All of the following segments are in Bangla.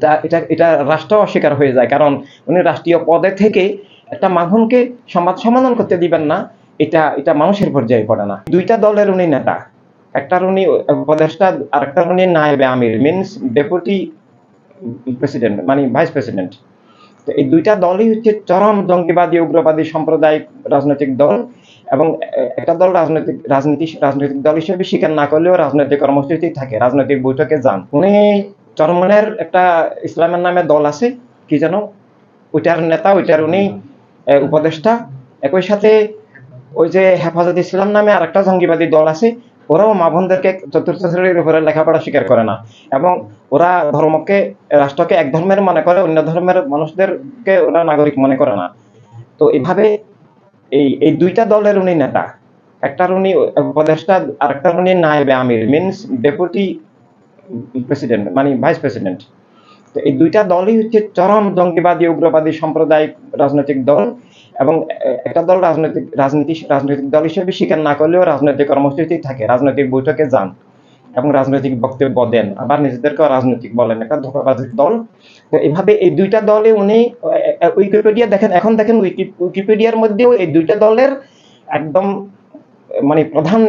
এটা এটা রাষ্ট্র অস্বীকার হয়ে যায়, কারণ উনি রাষ্ট্রীয় পদে থেকে একটা মাধ্যমকে সংবাদ সমাধান করতে দিবেন না, এটা এটা মানুষের পর্যায়ে পড়ে না। দুইটা দলের উনি নেতা, একটার উনি উপদেষ্টা আর একটার উনি নায়েবে আমির, মিনস ডেপুটি প্রেসিডেন্ট, মানে ভাইস প্রেসিডেন্ট। তো এই দুইটা দলই হচ্ছে চরম জঙ্গিবাদী উগ্রবাদী সাম্প্রদায়িক রাজনৈতিক দল, এবং একটা দল রাজনৈতিক দল হিসেবে স্বীকার না করলেও রাজনৈতিক কর্মসূচি থাকে, রাজনৈতিক বৈঠকে যান উনি। চরমনের একটা ইসলামের নামে দল আছে, কি যেন, ওইটার নেতা, ওইটার উনি উপদেষ্টা। একই সাথে ওই যে হেফাজত ইসলাম নামে আর একটা জঙ্গিবাদী দল আছে, ওরাও মা বোনদেরকে চতুর্থ শ্রেণীর উপরে লেখাপড়া স্বীকার করে না, এবং ওরা ধর্মকে, রাষ্ট্রকে এক ধর্মের মনে করে, অন্য ধর্মের মানুষদেরকে ওরা নাগরিক মনে করে না। তো এইভাবে এই দুইটা দলের উনি নেতা, একটার উনি উপদেষ্টা আর একটার উনি নায়েবে আমির, মিনস ডেপুটি প্রেসিডেন্ট, মানে ভাইস প্রেসিডেন্ট। তো এই দুইটা দলই হচ্ছে চরম জঙ্গিবাদী উগ্রবাদী সাম্প্রদায়িক রাজনৈতিক দল, এবং একটা দল রাজনৈতিক দল হিসেবে স্বীকার না করলেও রাজনৈতিক কর্মসূচি থাকে, রাজনৈতিক বৈঠকে যান এবং রাজনৈতিক বক্তব্য দেন, আবার নিজেদেরকে রাজনৈতিক বলেন, একটা ধোঁকাবাজির দল। তো এইভাবে এই দুইটা দলে উনি, উইকিপিডিয়া দেখেন, এখন দেখেন উইকিপিডিয়ার মধ্যেও এই দুইটা দলের একদম মানে প্রধান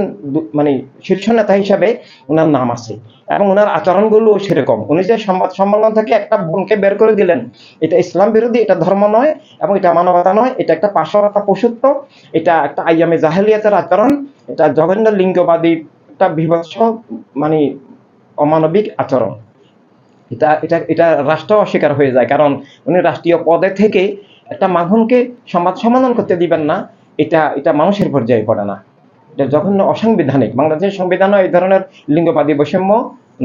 মানে শীর্ষ নেতা হিসাবে ওনার নাম আছে, এবং ওনার আচরণগুলো সেরকম। উনি যে সংবাদ সম্মেলন থেকে একটা বোনকে বের করে দিলেন, এটা ইসলাম বিরোধী, এটা ধর্ম নয়, এবং এটা মানবতা নয়, এটা একটা পাশরতা পশুত্ব, এটা একটা আইয়ামে জাহেলিয়াতের আচরণ, এটা জঘন্য লিঙ্গবাদী একটা বিভৎস মানে অমানবিক আচরণ। এটা এটা এটা রাষ্ট্র অস্বীকার হয়ে যায়, কারণ উনি রাষ্ট্রীয় পদে থেকে একটা মাধ্যমকে সংবাদ সমাধান করতে দিবেন না, এটা এটা মানুষের পর্যায়ে পড়ে না। এটা জঘন্য অসাংবিধানিক। বাংলাদেশের সংবিধানে এই ধরনের লিঙ্গবাদী বৈষম্য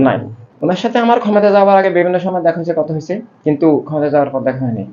নাই। ওনার সাথে আমার ক্ষমতা যাওয়ার আগে বিভিন্ন সময় দেখা হয়েছে, কথা হয়েছে, কিন্তু ক্ষমতা যাওয়ার পর দেখা হয়নি।